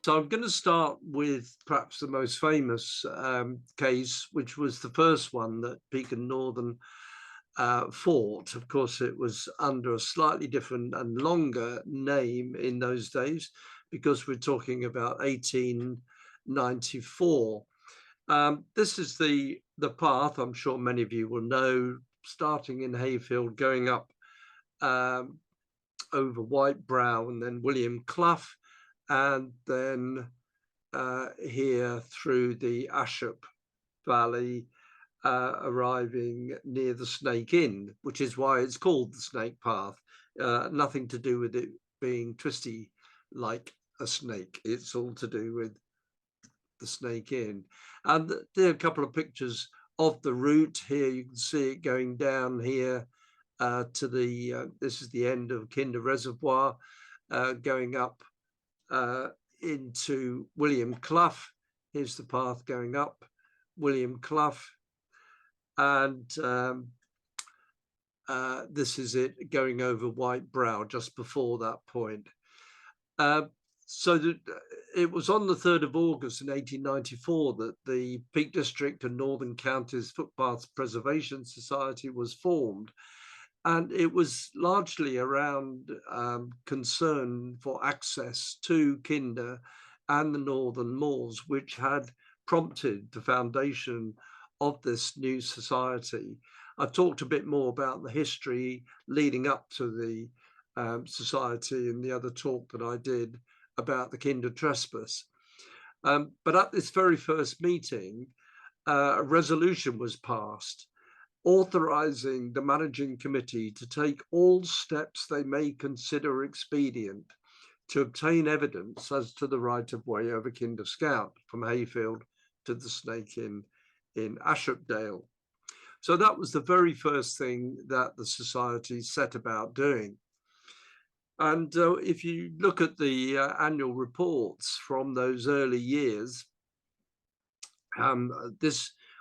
So I'm going to start with perhaps the most famous case, which was the first one that Beacon Northern fought. Of course, it was under a slightly different and longer name in those days, because we're talking about 1894. This is the path, I'm sure many of you will know, starting in Hayfield, going up over White Brow and then William Clough, and then here through the Ashop Valley, arriving near the Snake Inn, which is why it's called the Snake Path. Nothing to do with it being twisty like a snake. It's all to do with the Snake Inn. And there are a couple of pictures of the route here. You can see it going down here to the, this is the end of Kinder Reservoir, going up into William Clough. Here's the path going up William Clough, and this is it going over White Brow just before that point. So that it was on the 3rd of August in 1894 that the Peak District and Northern Counties Footpaths Preservation Society was formed. And it was largely around concern for access to Kinder and the Northern Moors, which had prompted the foundation of this new society. I've talked a bit more about the history leading up to the society in the other talk that I did about the Kinder trespass. But at this very first meeting, a resolution was passed authorizing the managing committee to take all steps they may consider expedient to obtain evidence as to the right of way over Kinder Scout from Hayfield to the Snake Inn in Ashopdale. So that was the very first thing that the society set about doing. And if you look at the annual reports from those early years,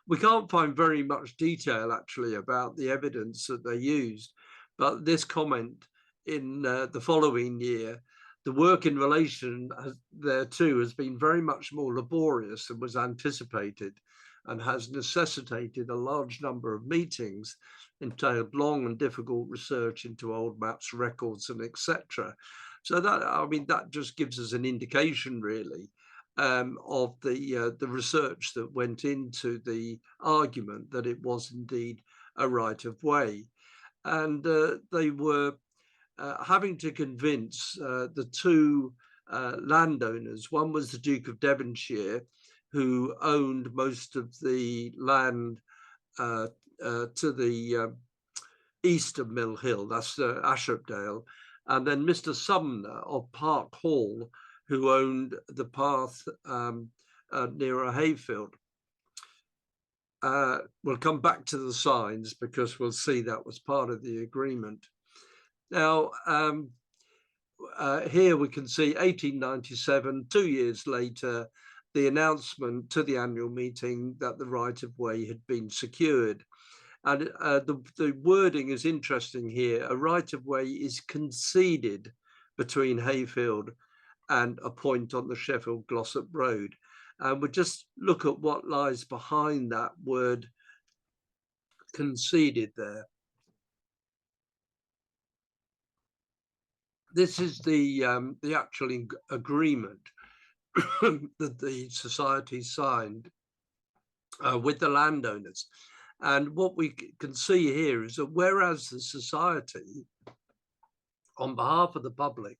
we can't find very much detail actually about the evidence that they used, but this comment in the following year, the work in relation thereto has been very much more laborious than was anticipated and has necessitated a large number of meetings, entailed long and difficult research into old maps, records, and etc. So that, I mean, that just gives us an indication really of the research that went into the argument that it was indeed a right of way. And they were having to convince the two landowners. One was the Duke of Devonshire, who owned most of the land to the east of Mill Hill, that's Ashopdale, and then Mr. Sumner of Park Hall, who owned the path nearer Hayfield. We'll come back to the signs because we'll see that was part of the agreement. Now, here we can see 1897, 2 years later, the announcement to the annual meeting that the right of way had been secured. And the wording is interesting here. A right of way is conceded between Hayfield and a point on the Sheffield Glossop Road. And we'll just look at what lies behind that word conceded there. This is the actual agreement that the society signed with the landowners. And what we can see here is that whereas the society, on behalf of the public,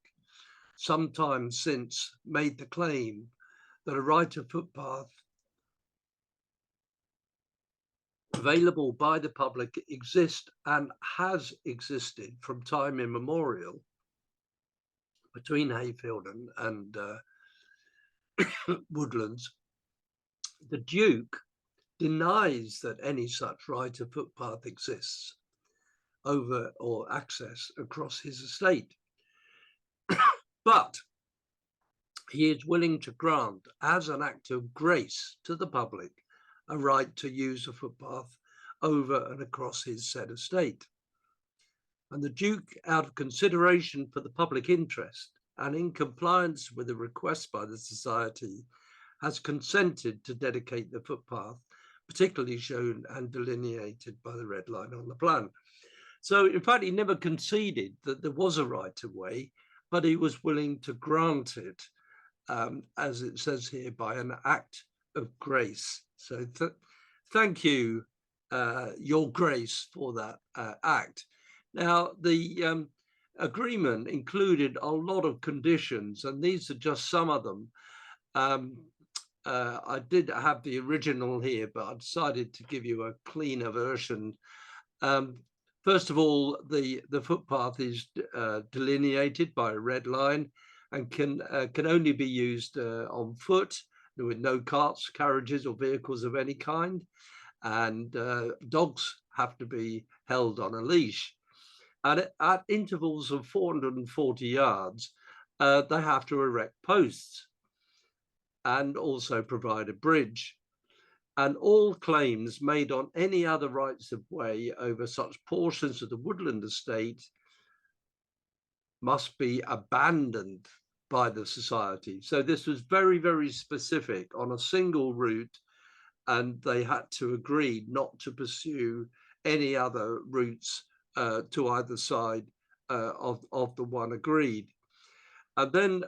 sometime since made the claim that a right of footpath available by the public exists and has existed from time immemorial between Hayfield and Woodlands, the Duke denies that any such right of footpath exists over or access across his estate. But he is willing to grant, as an act of grace to the public, a right to use a footpath over and across his said estate. And the Duke, out of consideration for the public interest, and in compliance with a request by the Society, has consented to dedicate the footpath, particularly shown and delineated by the red line on the plan. So, in fact, he never conceded that there was a right of way, but he was willing to grant it, as it says here, by an act of grace. So, thank you, Your Grace, for that act. Now, the agreement included a lot of conditions, and these are just some of them. I did have the original here, but I decided to give you a cleaner version. First of all, the footpath is delineated by a red line and can only be used on foot with no carts, carriages, or vehicles of any kind. And dogs have to be held on a leash. And at intervals of 440 yards, they have to erect posts and also provide a bridge. And all claims made on any other rights of way over such portions of the woodland estate must be abandoned by the Society. So this was very, very specific on a single route, and they had to agree not to pursue any other routes to either side of the one agreed. And then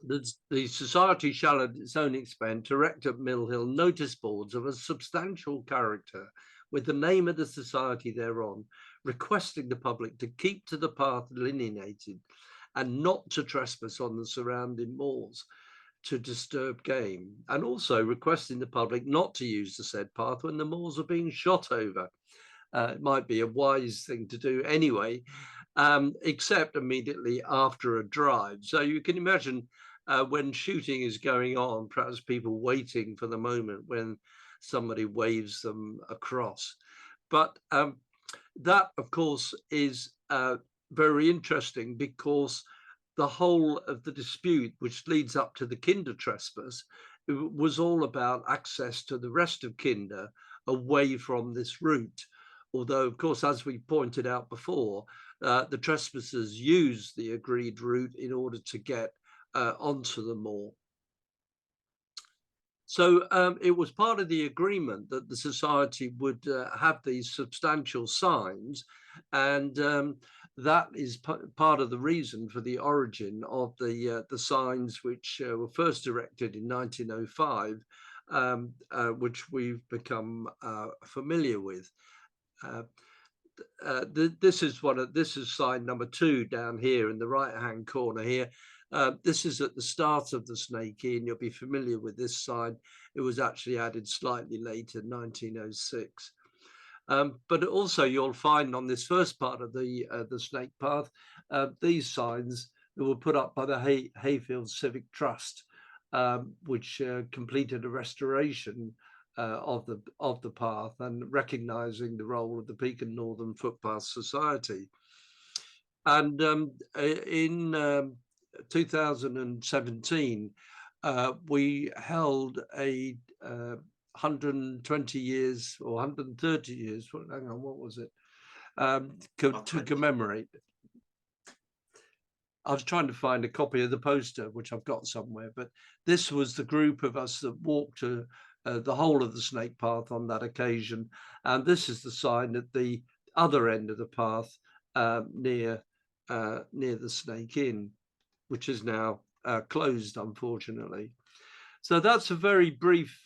the Society shall at its own expense erect at Mill Hill notice boards of a substantial character with the name of the Society thereon, requesting the public to keep to the path delineated and not to trespass on the surrounding moors to disturb game, and also requesting the public not to use the said path when the moors are being shot over. It might be a wise thing to do anyway, except immediately after a drive. So you can imagine when shooting is going on, perhaps people waiting for the moment when somebody waves them across. But that, of course, is very interesting, because the whole of the dispute, which leads up to the Kinder trespass, was all about access to the rest of Kinder away from this route. Although, of course, as we pointed out before, the trespassers used the agreed route in order to get onto the moor. So it was part of the agreement that the Society would have these substantial signs, and that is part of the reason for the origin of the signs which were first erected in 1905, which we've become familiar with. This is sign number 2 down here in the right-hand corner here. This is at the start of the Snake Inn. You'll be familiar with this sign. It was actually added slightly later, 1906. But also you'll find on this first part of the Snake Path, these signs that were put up by the Hayfield Civic Trust, which completed a restoration of the path and recognizing the role of the Beacon Northern Footpath Society. And in 2017, we held a 120 years or 130 years, hang on, what was it, to commemorate. I was trying to find a copy of the poster, which I've got somewhere, but this was the group of us that walked to the whole of the Snake Path on that occasion. And this is the sign at the other end of the path near the Snake Inn, which is now closed, unfortunately. So that's a very brief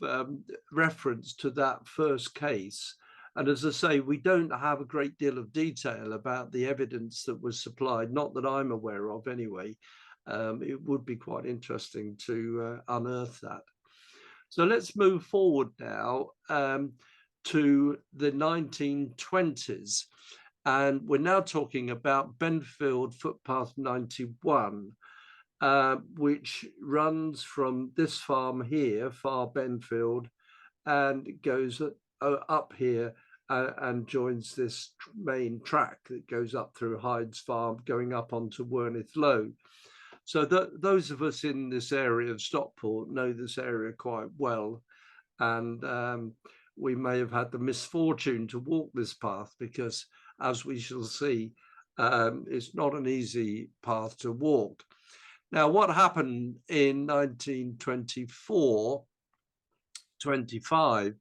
reference to that first case. And as I say, we don't have a great deal of detail about the evidence that was supplied, not that I'm aware of anyway. It would be quite interesting to unearth that. So let's move forward now to the 1920s. And we're now talking about Benfield Footpath 91, which runs from this farm here, Far Benfield, and goes up here and joins this main track that goes up through Hyde's Farm, going up onto Werneth Low. So those of us in this area of Stockport know this area quite well, and we may have had the misfortune to walk this path because, as we shall see, It's not an easy path to walk. Now, what happened in 1924-25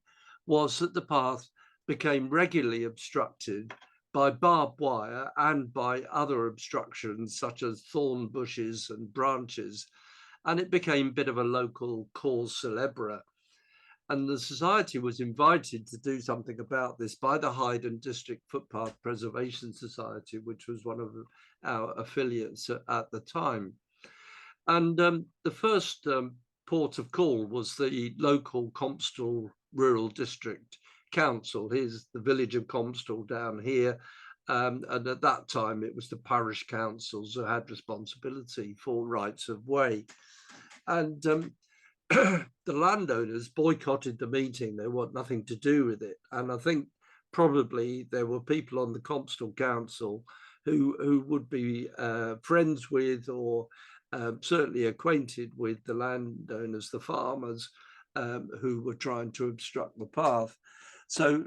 was that the path became regularly obstructed by barbed wire and by other obstructions such as thorn bushes and branches, and it became a bit of a local cause célèbre. And the society was invited to do something about this by the Hyden District Footpath Preservation Society, which was one of our affiliates at the time. And the first port of call was the local Compstall Rural District Council. Here's the village of Compstall down here. And at that time, it was the parish councils who had responsibility for rights of way. And the landowners boycotted the meeting. They want nothing to do with it. And I think probably there were people on the Compstall Council who would be friends with or certainly acquainted with the landowners, the farmers who were trying to obstruct the path. So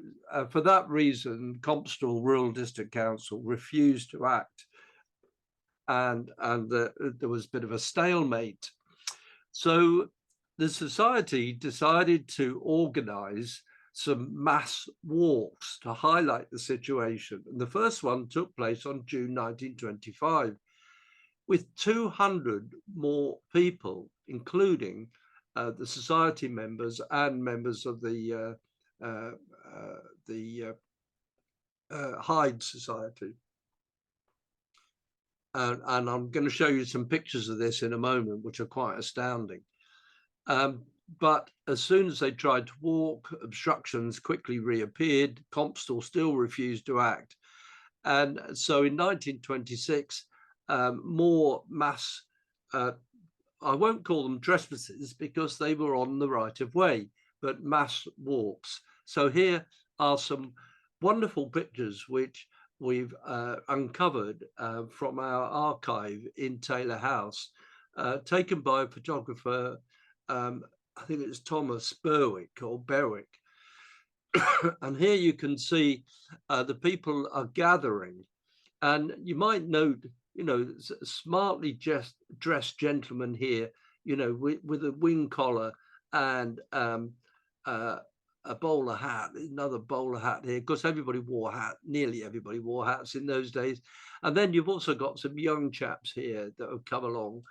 for that reason, Compstall Rural District Council refused to act, and there was a bit of a stalemate. So the society decided to organize some mass walks to highlight the situation. And the first one took place on June 1925 with 200 more people, including the society members and members of the Hyde Society. And I'm going to show you some pictures of this in a moment, which are quite astounding. But as soon as they tried to walk, obstructions quickly reappeared. Compstall still refused to act. And so in 1926, more mass, I won't call them trespassers because they were on the right of way, but mass walks. So here are some wonderful pictures which we've uncovered from our archive in Taylor House, taken by a photographer, I think it's Thomas Berwick or Berwick. And here you can see the people are gathering, and you might note, you know, smartly dressed gentlemen here, you know, with a wing collar and a bowler hat, another bowler hat here, because everybody wore hats, nearly everybody wore hats in those days. And then you've also got some young chaps here that have come along,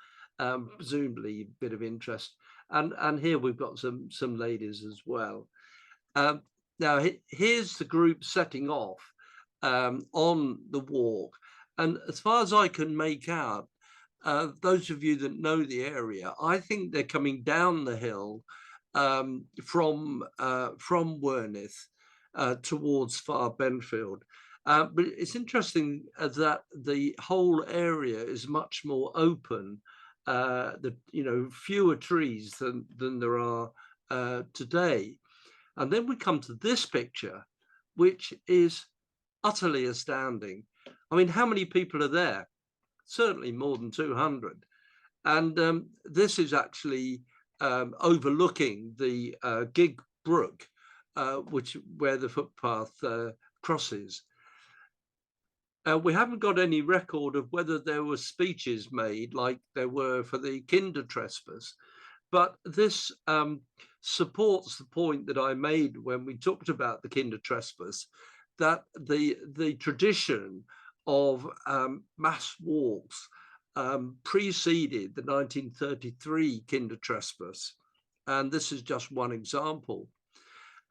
presumably a bit of interest. And here we've got some ladies as well. Now here's the group setting off on the walk. And as far as I can make out, those of you that know the area, I think they're coming down the hill from Werneth towards Far Benfield. But it's interesting that the whole area is much more open. You know, fewer trees than there are today. And then we come to this picture, which is utterly astounding. I mean, how many people are there? Certainly more than 200. And this is actually overlooking the Gig Brook, where the footpath crosses. We haven't got any record of whether there were speeches made like there were for the Kinder trespass, but this supports the point that I made when we talked about the Kinder trespass, that the tradition of mass walks preceded the 1933 Kinder trespass. And this is just one example.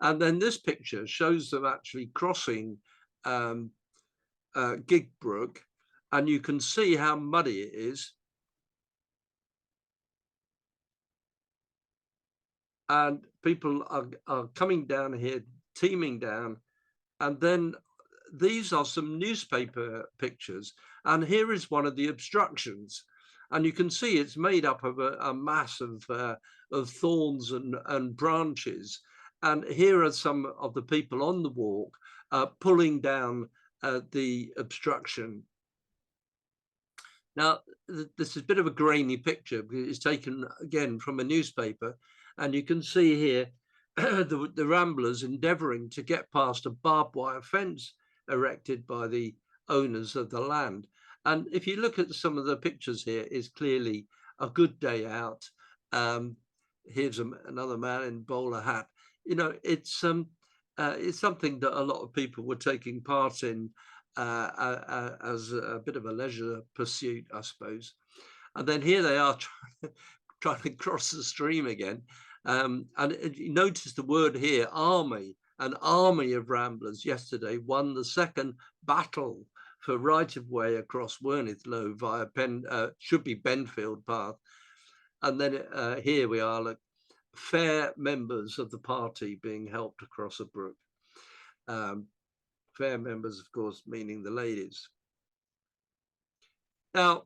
And then this picture shows them actually crossing Gig Brook, and you can see how muddy it is. And people are coming down here, teeming down. And then these are some newspaper pictures. And here is one of the obstructions. And you can see it's made up of a mass of thorns and branches. And here are some of the people on the walk pulling down the obstruction. Now, this is a bit of a grainy picture because it's taken again from a newspaper. And you can see here the ramblers endeavoring to get past a barbed wire fence erected by the owners of the land. And if you look at some of the pictures here, it's clearly a good day out. Here's another man in bowler hat. You know, it's something that a lot of people were taking part in as a bit of a leisure pursuit, I suppose. And then here they are trying to cross the stream again. And you notice the word here, army. An army of ramblers yesterday won the second battle for right-of-way across Wernithlow via should be Benfield Path. And then here we are, look, fair members of the party being helped across a brook. Fair members, of course, meaning the ladies. Now,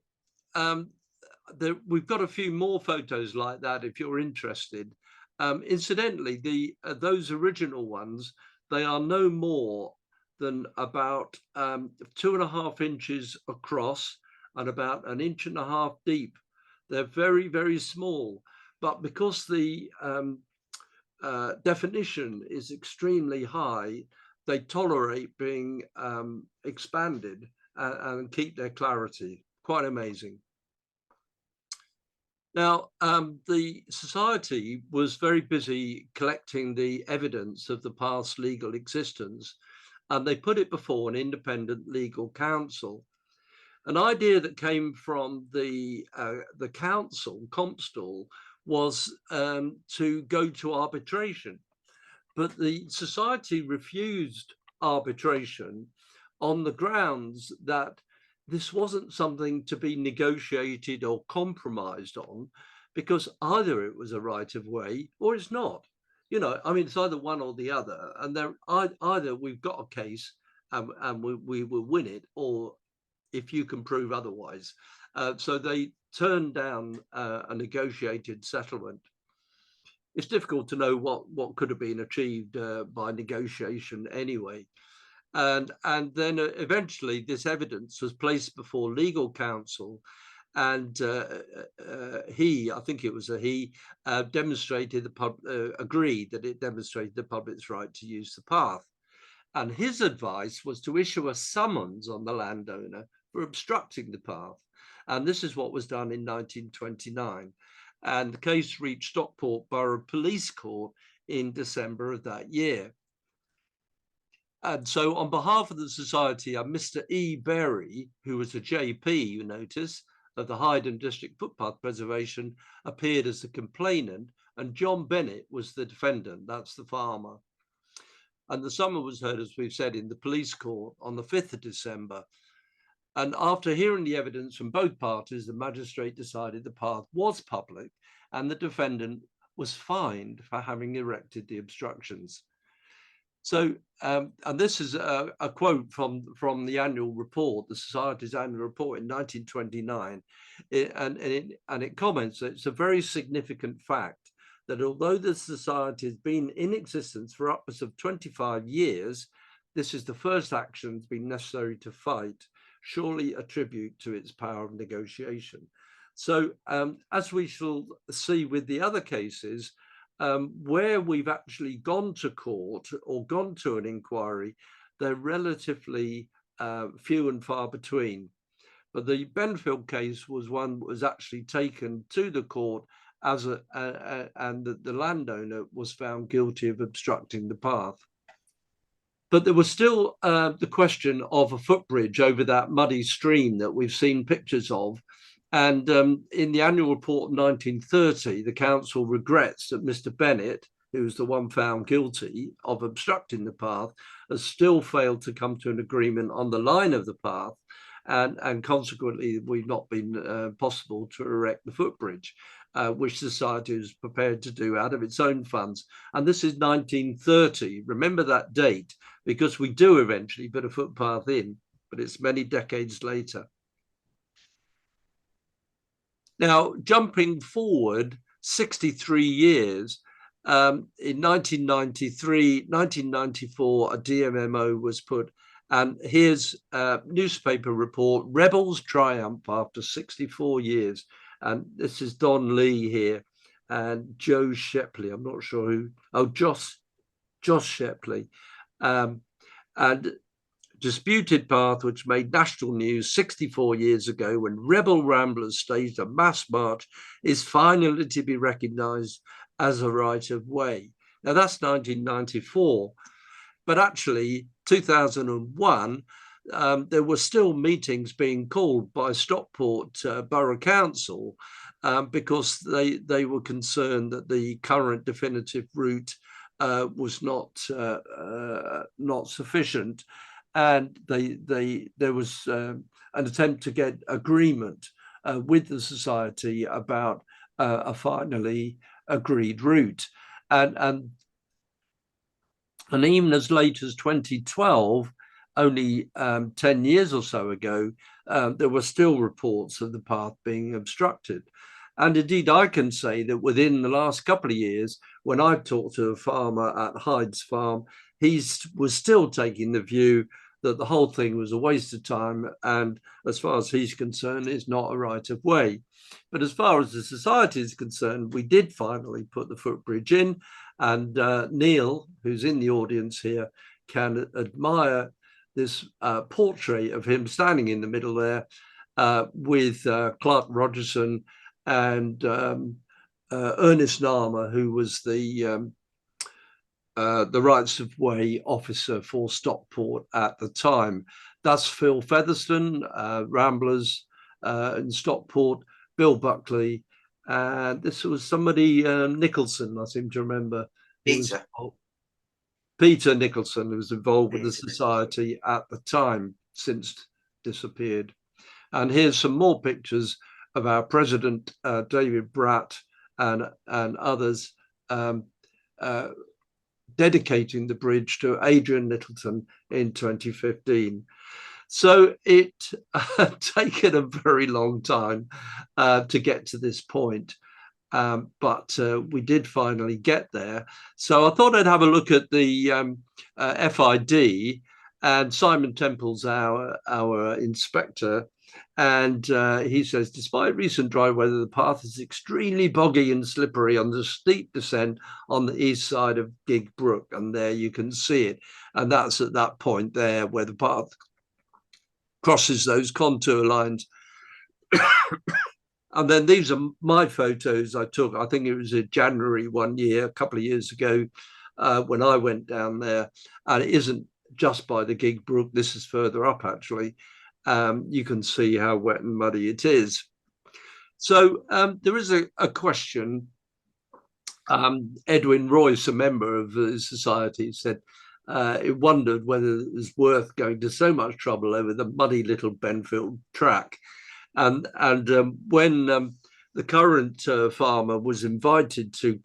we've got a few more photos like that if you're interested. Incidentally, those original ones, they are no more than about 2.5 inches across and about 1.5 inches deep. They're very, very small, but because the definition is extremely high, they tolerate being expanded and keep their clarity. Quite amazing. Now, the Society was very busy collecting the evidence of the past legal existence, and they put it before an independent legal counsel. An idea that came from the council, Compstall, was to go to arbitration. But the Society refused arbitration on the grounds that this wasn't something to be negotiated or compromised on, because either it was a right of way or it's not. You know, I mean, it's either one or the other, and either we've got a case and we will win it, or if you can prove otherwise. So they turned down a negotiated settlement. It's difficult to know what could have been achieved by negotiation anyway. And then eventually this evidence was placed before legal counsel, and I think it was he, demonstrated agreed that it demonstrated the public's right to use the path. And his advice was to issue a summons on the landowner for obstructing the path. And this is what was done in 1929. And the case reached Stockport Borough Police Court in December of that year. And so on behalf of the Society, Mr. E. Berry, who was a JP, you notice, of the Hyden District Footpath Preservation, appeared as the complainant, and John Bennett was the defendant, that's the farmer. And the summons was heard, as we've said, in the police court on the 5th of December. And after hearing the evidence from both parties, the magistrate decided the path was public and the defendant was fined for having erected the obstructions. So, and this is a quote from the annual report, the Society's annual report in 1929, and it comments that it's a very significant fact that although the Society has been in existence for upwards of 25 years, this is the first action that's been necessary to fight, surely a tribute to its power of negotiation. So, as we shall see with the other cases, where we've actually gone to court or gone to an inquiry, they're relatively few and far between. But the Benfield case was one that was actually taken to the court as and the landowner was found guilty of obstructing the path. But there was still the question of a footbridge over that muddy stream that we've seen pictures of. And in the annual report of 1930, the council regrets that Mr. Bennett, who's the one found guilty of obstructing the path, has still failed to come to an agreement on the line of the path. And consequently, we've not been possible to erect the footbridge, which the Society is prepared to do out of its own funds. And this is 1930. Remember that date, because we do eventually put a footpath in, but it's many decades later. Now, jumping forward 63 years, in 1994, a DMMO was put, and here's a newspaper report, Rebels Triumph after 64 years. And this is Don Lee here and Joe Shepley. I'm not sure who, Josh Shepley. And disputed path which made national news 64 years ago when rebel ramblers staged a mass march is finally to be recognised as a right of way. Now that's 1994, but actually 2001, there were still meetings being called by Stockport Borough Council because they were concerned that the current definitive route was not sufficient, and there was an attempt to get agreement with the society about a finally agreed route, and even as late as 2012, only 10 years or so ago, there were still reports of the path being obstructed. And indeed, I can say that within the last couple of years, when I've talked to a farmer at Hyde's Farm, he was still taking the view that the whole thing was a waste of time, and as far as he's concerned, is not a right of way. But as far as the society is concerned, we did finally put the footbridge in, and Neil, who's in the audience here, can admire this portrait of him standing in the middle there with Clark Rogerson and Ernest Narmer, who was the rights of way officer for Stockport at the time. That's Phil Featherstone, Ramblers in Stockport, Bill Buckley, and this was somebody, Nicholson, I seem to remember. Peter Nicholson, who was involved with the society at the time, since disappeared. And here's some more pictures of our president, David Bratt, and others dedicating the bridge to Adrian Littleton in 2015. So it had taken a very long time to get to this point. But we did finally get there. So I thought I'd have a look at the FID, and Simon Temple's our inspector, and he says, despite recent dry weather, the path is extremely boggy and slippery on the steep descent on the east side of Gig Brook, and there you can see it. And that's at that point there where the path crosses those contour lines. And then these are my photos I took. I think it was in January one year, a couple of years ago, when I went down there. And it isn't just by the Gig Brook. This is further up, actually. You can see how wet and muddy it is. So there is a question. Edwin Royce, a member of the society, said it wondered whether it was worth going to so much trouble over the muddy little Benfield track. And when the current farmer was invited to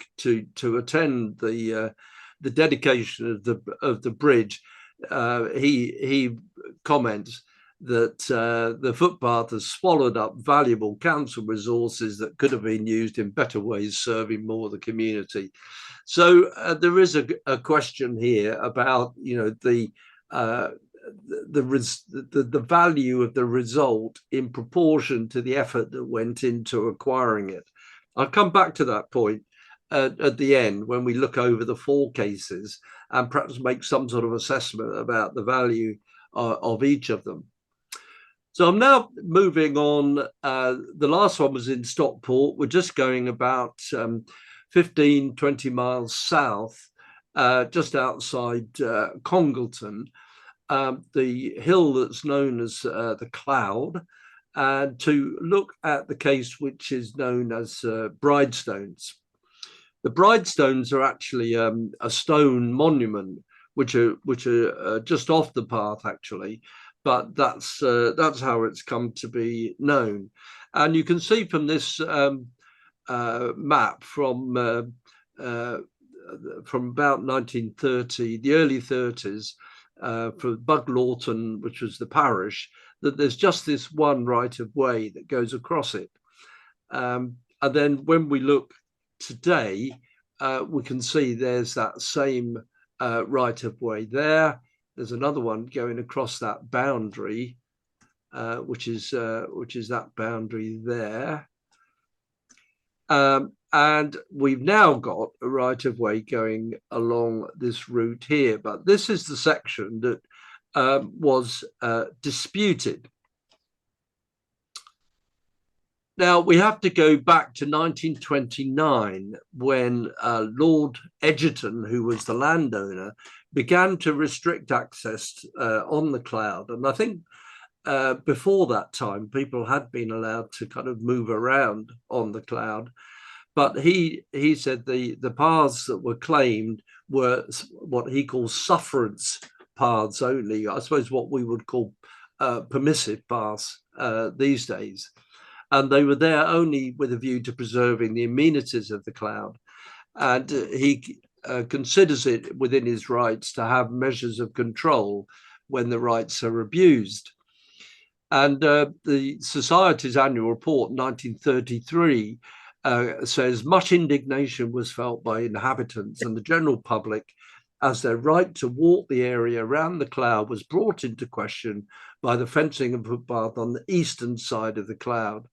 attend the dedication of the bridge, he comments that the footpath has swallowed up valuable council resources that could have been used in better ways, serving more of the community. So there is a question here about, you know, the value of the result in proportion to the effort that went into acquiring it. I'll come back to that point at the end when we look over the four cases and perhaps make some sort of assessment about the value of each of them. So I'm now moving on. The last one was in Stockport. We're just going about 15, 20 miles south, just outside Congleton, the hill that's known as the Cloud, and to look at the case which is known as Bridestones. The Bridestones are actually a stone monument, which are just off the path, actually, but that's how it's come to be known. And you can see from this map from about 1930, the early 30s, for Buglaughton, which was the parish, that there's just this one right of way that goes across it. And then when we look today, we can see there's that same right of way there. There's another one going across that boundary, which is that boundary there. And we've now got a right of way going along this route here, but this is the section that was disputed. Now, we have to go back to 1929 when Lord Egerton, who was the landowner, began to restrict access on the Cloud. And I think before that time, people had been allowed to kind of move around on the Cloud. But he said the paths that were claimed were what he calls sufferance paths only, I suppose what we would call permissive paths these days. And they were there only with a view to preserving the amenities of the Cloud. And he considers it within his rights to have measures of control when the rights are abused. And the Society's annual report, 1933, says much indignation was felt by inhabitants and the general public as their right to walk the area around the Cloud was brought into question by the fencing and footpath on the eastern side of the Cloud.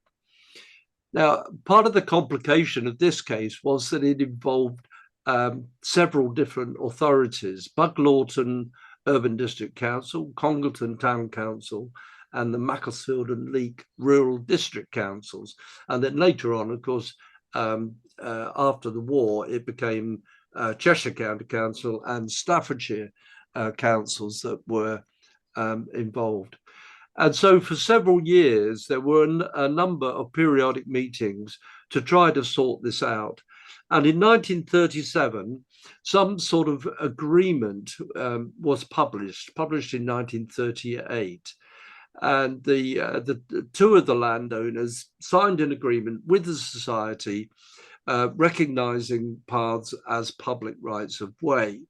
Now, part of the complication of this case was that it involved several different authorities: Buglaughton Urban District Council, Congleton Town Council, and the Macclesfield and Leek Rural District Councils. And then later on, of course, after the war, it became Cheshire County Council and Staffordshire councils that were involved. And so for several years, there were a number of periodic meetings to try to sort this out. And in 1937, some sort of agreement was published in 1938. And the two of the landowners signed an agreement with the Society recognizing paths as public rights of way.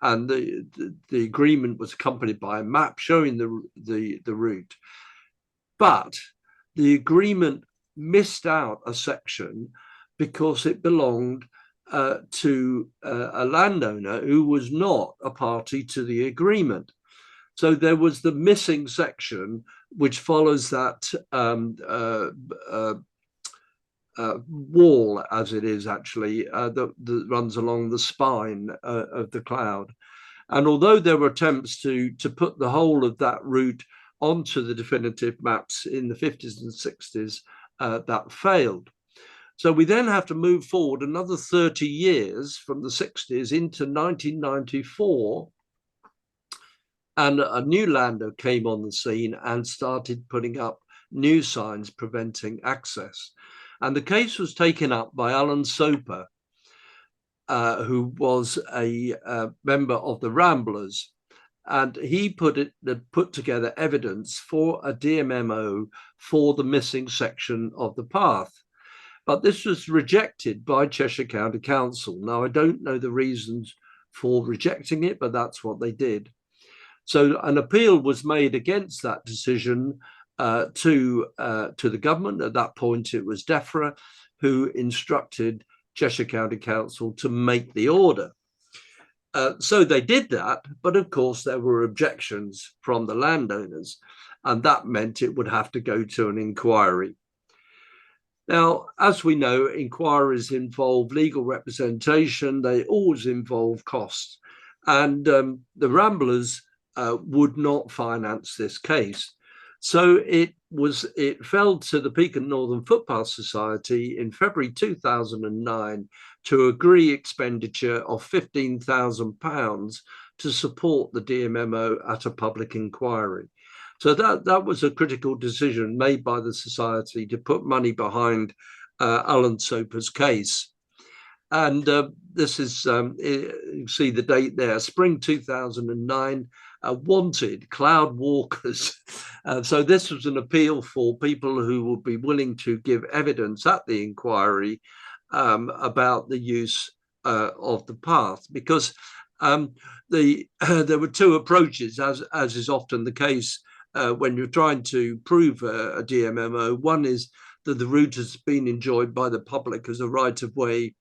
And the agreement was accompanied by a map showing the route. But the agreement missed out a section because it belonged to a landowner who was not a party to the agreement. So there was the missing section which follows that wall, as it is actually, that runs along the spine of the Cloud. And although there were attempts to put the whole of that route onto the definitive maps in the 50s and 60s, that failed. So we then have to move forward another 30 years from the 60s into 1994. And a new landowner came on the scene and started putting up new signs preventing access. And the case was taken up by Alan Soper, who was a member of the Ramblers. And he put together evidence for a DMMO for the missing section of the path. But this was rejected by Cheshire County Council. Now, I don't know the reasons for rejecting it, but that's what they did. So an appeal was made against that decision to the government. At that point, it was DEFRA who instructed Cheshire County Council to make the order. So they did that, but of course there were objections from the landowners, and that meant it would have to go to an inquiry. Now, as we know, inquiries involve legal representation. They always involve costs, and the Ramblers would not finance this case. So it fell to the Peak and Northern Footpath Society in February 2009 to agree expenditure of £15,000 to support the DMMO at a public inquiry. So that was a critical decision made by the Society to put money behind Alan Soper's case. And this is, you see the date there, spring 2009, wanted Cloud walkers. So this was an appeal for people who would be willing to give evidence at the inquiry about the use of the path, because there were two approaches, as is often the case when you're trying to prove a DMMO. One is that the route has been enjoyed by the public as a right of way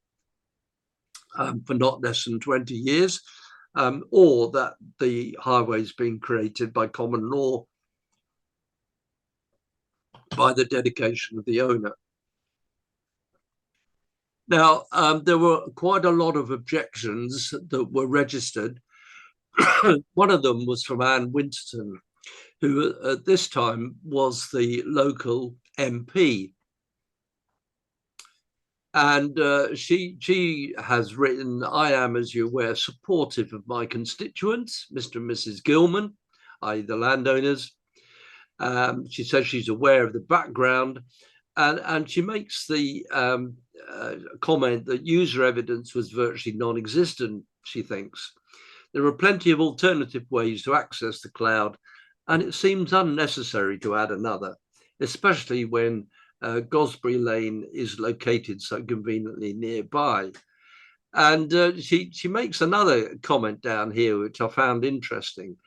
for not less than 20 years, or that the highway's been created by common law by the dedication of the owner. Now, there were quite a lot of objections that were registered, One of them was from Anne Winterton, who at this time was the local MP. And she has written, I am, as you're aware, supportive of my constituents, Mr. and Mrs. Gilman, i.e. the landowners. She says she's aware of the background, and she makes the comment that user evidence was virtually non-existent, she thinks. There are plenty of alternative ways to access the cloud, and it seems unnecessary to add another, especially when Gosbury Lane is located so conveniently nearby. And she makes another comment down here, which I found interesting.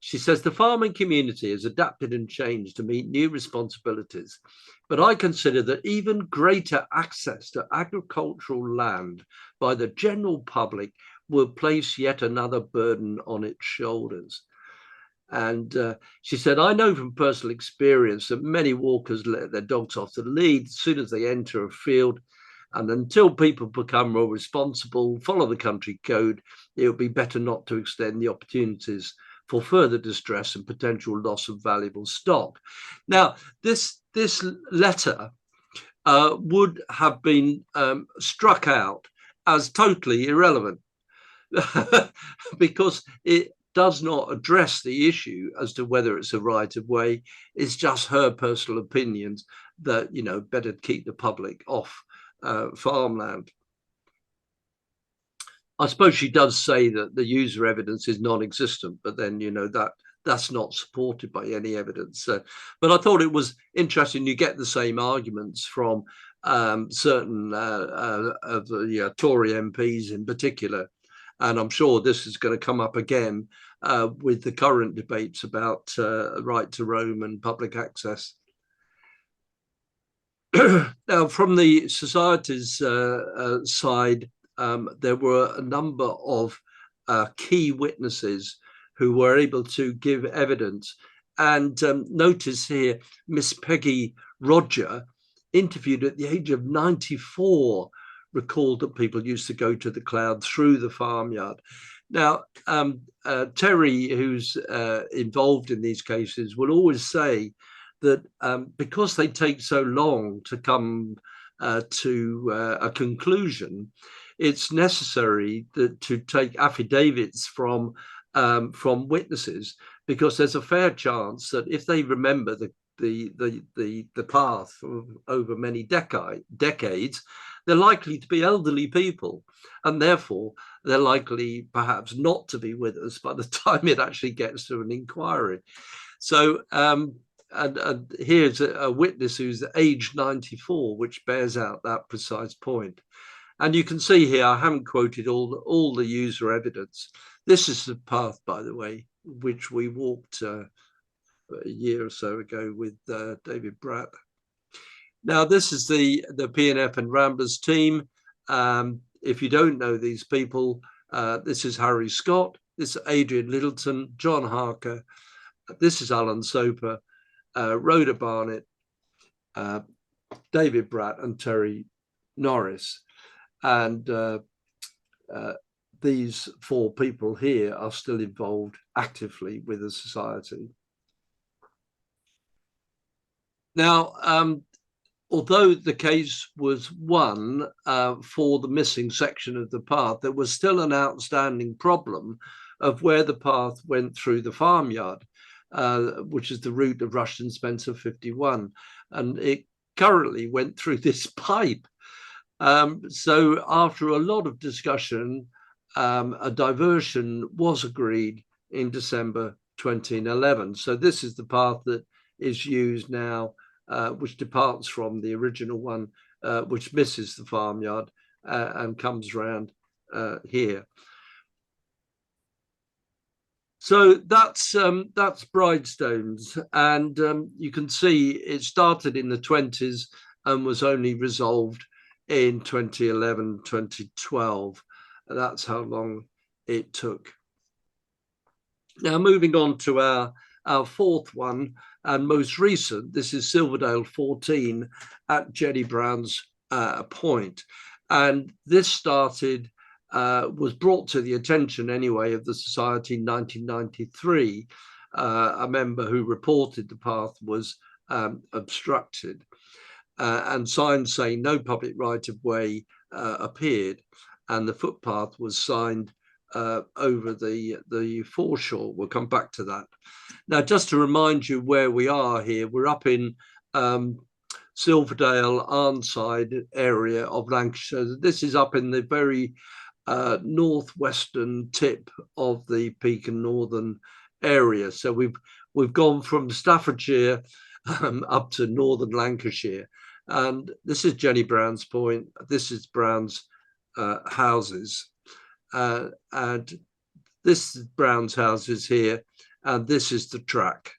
She says, the farming community has adapted and changed to meet new responsibilities, but I consider that even greater access to agricultural land by the general public will place yet another burden on its shoulders. And she said, I know from personal experience that many walkers let their dogs off the lead as soon as they enter a field. And until people become more responsible, follow the country code, it would be better not to extend the opportunities for further distress and potential loss of valuable stock. Now, this letter would have been struck out as totally irrelevant because it does not address the issue as to whether it's a right of way. It's just her personal opinions that, you know, better keep the public off farmland. I suppose she does say that the user evidence is non-existent, but then, you know, that's not supported by any evidence. But I thought it was interesting. You get the same arguments from certain of the Tory MPs in particular. And I'm sure this is going to come up again with the current debates about right to roam and public access. Now, from the society's side, there were a number of key witnesses who were able to give evidence. And notice here, Miss Peggy Roger, interviewed at the age of 94, recalled that people used to go to the cloud through the farmyard. Now, Terry, who's involved in these cases, will always say that because they take so long to come to a conclusion, it's necessary to take affidavits from witnesses, because there's a fair chance that if they remember the path over many decades, they're likely to be elderly people, and therefore they're likely perhaps not to be with us by the time it actually gets to an inquiry. So and here's a witness who's aged 94, which bears out that precise point. And you can see here, I haven't quoted all the user evidence. This is the path, by the way, which we walked a year or so ago with David Bratt. Now, this is the PNF and Ramblers team. If you don't know these people, this is Harry Scott, this is Adrian Littleton, John Harker, this is Alan Soper, Rhoda Barnett, David Bratt and Terry Norris. And these four people here are still involved actively with the society. Now, although the case was won for the missing section of the path, there was still an outstanding problem of where the path went through the farmyard, which is the route of Rushton Spencer 51. And it currently went through this pipe. So after a lot of discussion, a diversion was agreed in December 2011. So this is the path that is used now, which departs from the original one, which misses the farmyard and comes round here. So that's Bridestones, and you can see it started in the 20s and was only resolved in 2011, 2012. That's how long it took. Now, moving on to our fourth one and most recent, this is Silverdale 14 at Jenny Brown's Point. And this started was brought to the attention anyway of the society in 1993. A member who reported the path was obstructed, and signs saying no public right of way appeared, and the footpath was signed over the foreshore. We'll come back to that. Now, just to remind you where we are here, we're up in Silverdale, Arnside area of Lancashire. This is up in the very northwestern tip of the Peak and Northern area. So we've gone from Staffordshire up to northern Lancashire, and this is Jenny Brown's Point. This is Brown's houses, and this is Brown's houses here, and this is the track.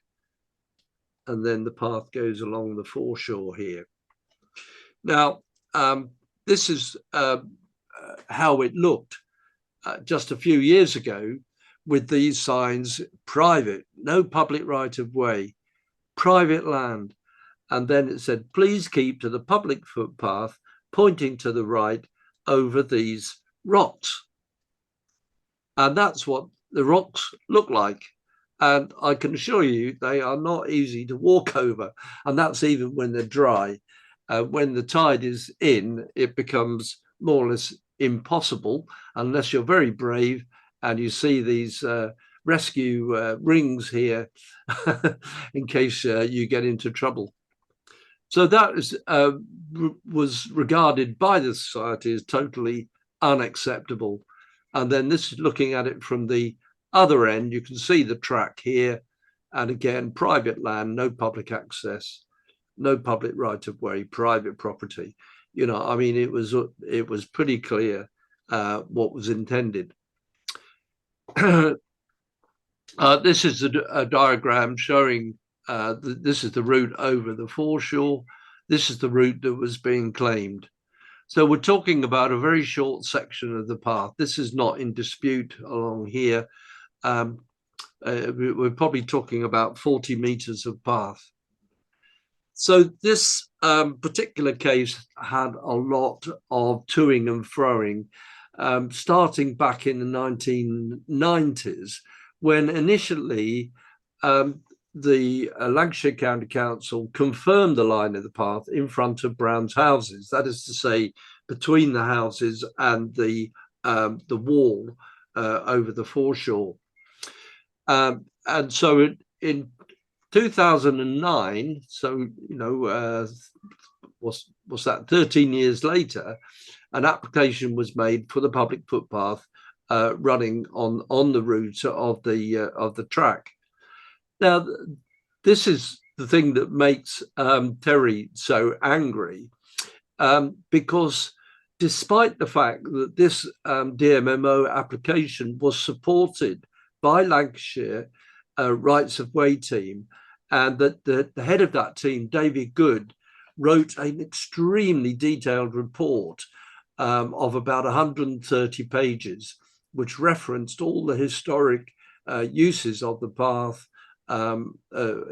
And then the path goes along the foreshore here. Now, this is how it looked just a few years ago with these signs: private, no public right of way, private land. And then it said, please keep to the public footpath pointing to the right over these rocks. And that's what the rocks look like. And I can assure you they are not easy to walk over. And that's even when they're dry. When the tide is in, it becomes more or less impossible unless you're very brave and you see these rescue rings here in case you get into trouble. So that was regarded by the society as totally unacceptable. And then this is looking at it from the other end. You can see the track here, and again, private land, no public access, no public right of way, private property. You know, I mean, it was pretty clear what was intended. This is a diagram showing this is the route over the foreshore. This is the route that was being claimed. So we're talking about a very short section of the path. This is not in dispute along here. We're probably talking about 40 meters of path. So this particular case had a lot of toing and froing, starting back in the 1990s, when initially the Lancashire County Council confirmed the line of the path in front of Brown's houses. That is to say, between the houses and the wall over the foreshore. And so in 2009, so, you know, what's that, 13 years later, an application was made for the public footpath running on the route of the track. Now, this is the thing that makes Terry so angry, because despite the fact that this DMMO application was supported by Lancashire Rights of Way team, and that the head of that team, David Good, wrote an extremely detailed report of about 130 pages, which referenced all the historic uses of the path,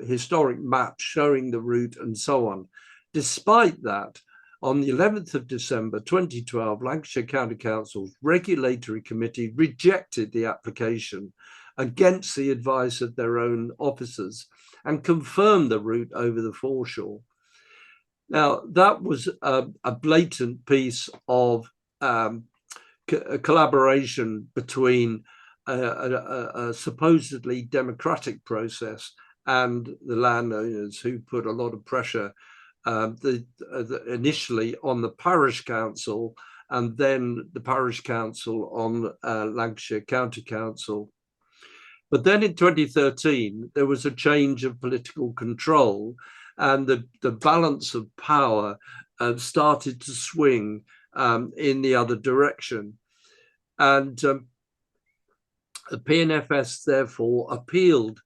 historic maps showing the route and so on. Despite that, on the 11th of December 2012, Lancashire County Council's regulatory committee rejected the application against the advice of their own officers and confirmed the route over the foreshore. Now, that was a blatant piece of collaboration between a supposedly democratic process and the landowners, who put a lot of pressure initially on the parish council, and then the parish council on Lancashire County Council. But then in 2013, there was a change of political control, and the balance of power started to swing in the other direction. And the PNFS therefore appealed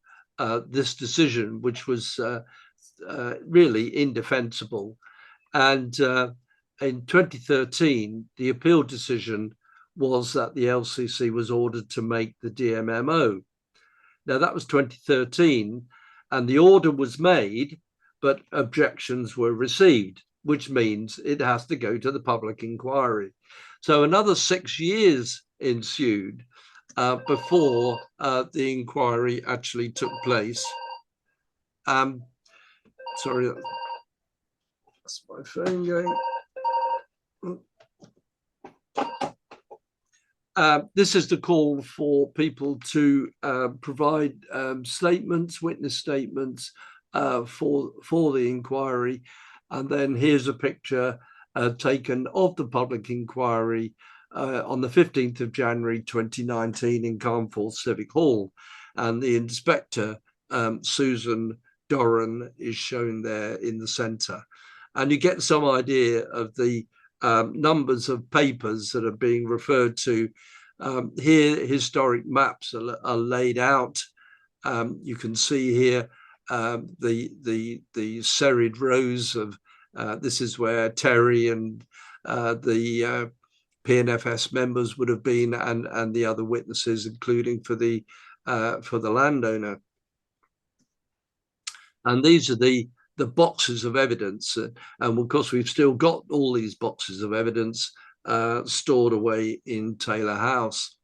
this decision, which was really indefensible. And in 2013, the appeal decision was that the LCC was ordered to make the DMMO. Now, that was 2013, and the order was made, but objections were received, which means it has to go to the public inquiry. So another 6 years ensued before the inquiry actually took place. Sorry, that's my phone going. This is the call for people to provide statements, witness statements for the inquiry. And then here's a picture taken of the public inquiry on the 15th of January 2019 in Carnforth Civic Hall. And the inspector, Susan Doran, is shown there in the centre. And you get some idea of the numbers of papers that are being referred to. Here, historic maps are laid out. You can see here the serried rows of, this is where Terry and the PNFS members would have been, and the other witnesses, including for the landowner. And these are the boxes of evidence, and of course we've still got all these boxes of evidence stored away in Taylor House.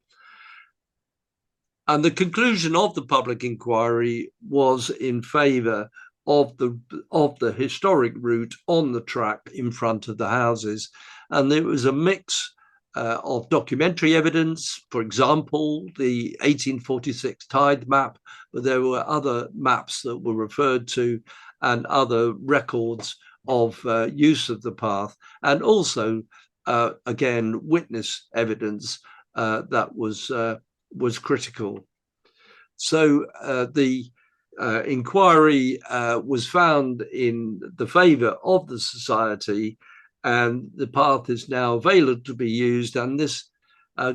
And the conclusion of the public inquiry was in favour of the historic route on the track in front of the houses, and there was a mix of documentary evidence, for example, the 1846 tithe map, but there were other maps that were referred to and other records of use of the path, and also, again, witness evidence that was critical. So the inquiry was found in the favour of the society, and the path is now available to be used. And this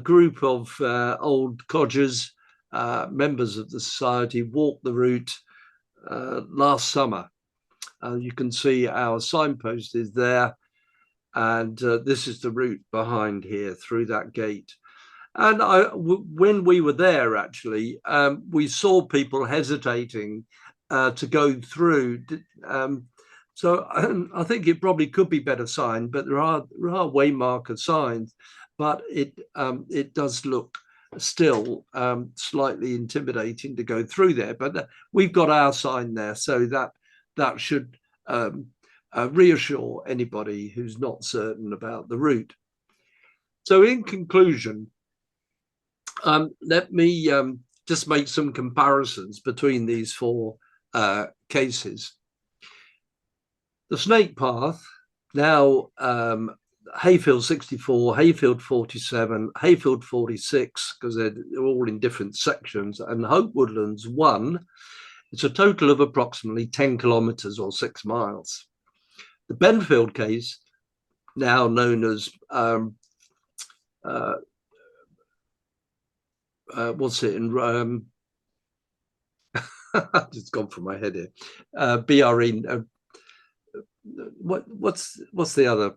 group of old codgers, members of the society, walked the route last summer. You can see our signpost is there, and this is the route behind here through that gate. And when we were there, actually, we saw people hesitating to go through. So I think it probably could be better signed, but there are waymarker signs, but it does look still slightly intimidating to go through there. But we've got our sign there, so that should reassure anybody who's not certain about the route. So in conclusion, let me just make some comparisons between these four cases. The snake path, now Hayfield 64, Hayfield 47, Hayfield 46, because they're all in different sections, and Hope Woodlands 1, it's a total of approximately 10 kilometres or 6 miles. The Benfield case, now known as what's it in it's gone from my head here, BRE, what's the other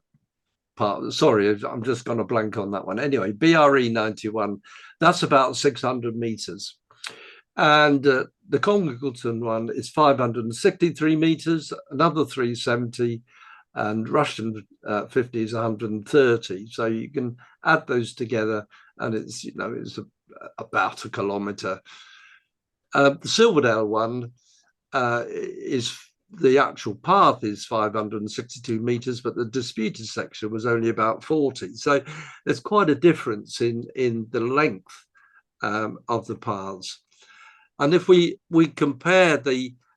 part? Sorry, I'm just going to blank on that one. Anyway, BRE 91, that's about 600 meters, and the Congleton one is 563 meters, another 370, and Rushton 50 is 130. So you can add those together, and it's it's about a kilometre. The Silverdale one is, the actual path is 562 meters, but the disputed section was only about 40. So there's quite a difference in the length of the paths. And if we compare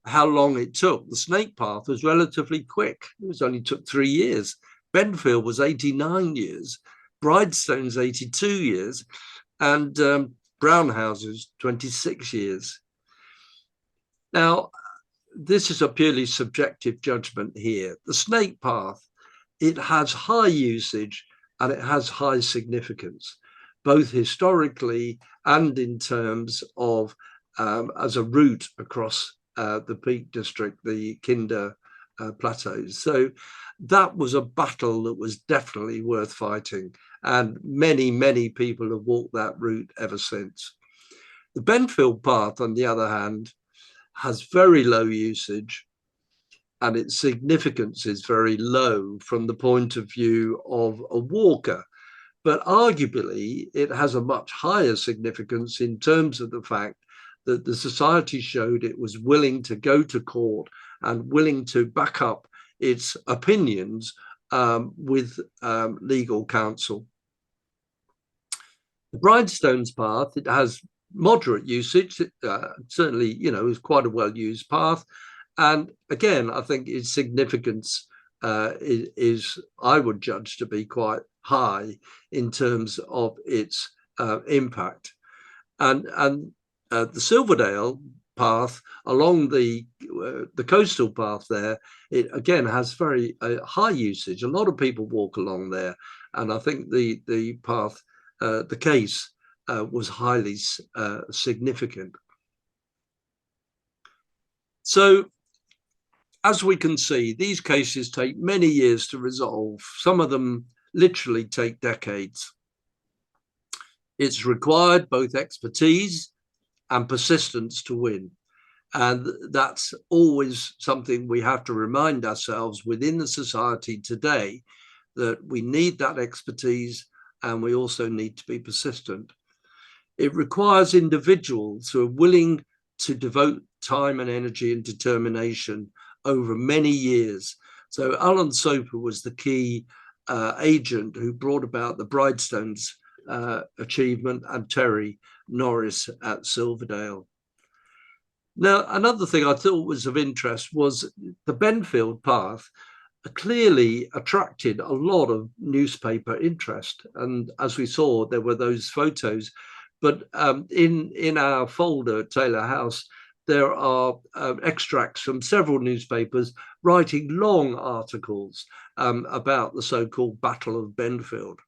how long it took, the snake path was relatively quick. It only took 3 years. Benfield was 89 years, Bridestone's 82 years, and Brown Houses 26 years. Now, this is a purely subjective judgment here. The snake path, it has high usage and it has high significance, both historically and in terms of as a route across the Peak District, the Kinder Plateaus. So that was a battle that was definitely worth fighting, and many, many people have walked that route ever since. The Benfield path, on the other hand, has very low usage, and its significance is very low from the point of view of a walker. But arguably, it has a much higher significance in terms of the fact that the society showed it was willing to go to court and willing to back up its opinions with legal counsel. The Bridestones path, it has moderate usage, certainly, is quite a well-used path. And again, I think its significance is, I would judge, to be quite high in terms of its impact. And the Silverdale path along the coastal path there, it again has very high usage. A lot of people walk along there, and I think the path, the case was highly significant. So, as we can see, these cases take many years to resolve. Some of them literally take decades. It's required both expertise and persistence to win. And that's always something we have to remind ourselves within the society today, that we need that expertise and we also need to be persistent. It requires individuals who are willing to devote time and energy and determination over many years. So Alan Soper was the key agent who brought about the Bridestones achievement, and Terry Norris at Silverdale. Now, another thing I thought was of interest was the Benfield path clearly attracted a lot of newspaper interest. And as we saw, there were those photos. But in our folder at Taylor House, there are extracts from several newspapers writing long articles about the so-called Battle of Benfield.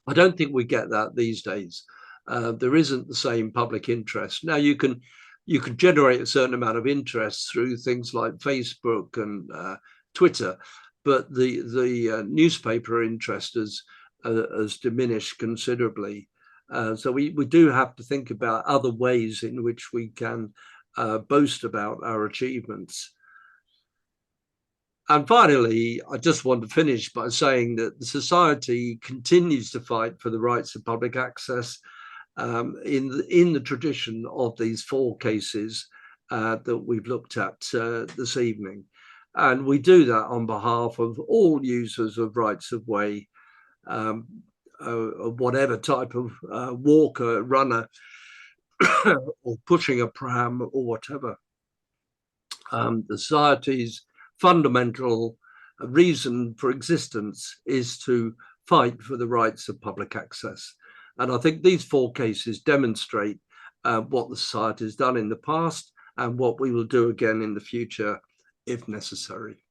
I don't think we get that these days. There isn't the same public interest. Now, you can generate a certain amount of interest through things like Facebook and Twitter, but the newspaper interest has diminished considerably. So we do have to think about other ways in which we can boast about our achievements. And finally, I just want to finish by saying that the Society continues to fight for the rights of public access in the tradition of these 4 cases that we've looked at this evening. And we do that on behalf of all users of rights of way, whatever type of walker, runner, or pushing a pram or whatever. The Society's fundamental reason for existence is to fight for the rights of public access. And I think these 4 cases demonstrate what the Society has done in the past and what we will do again in the future if necessary.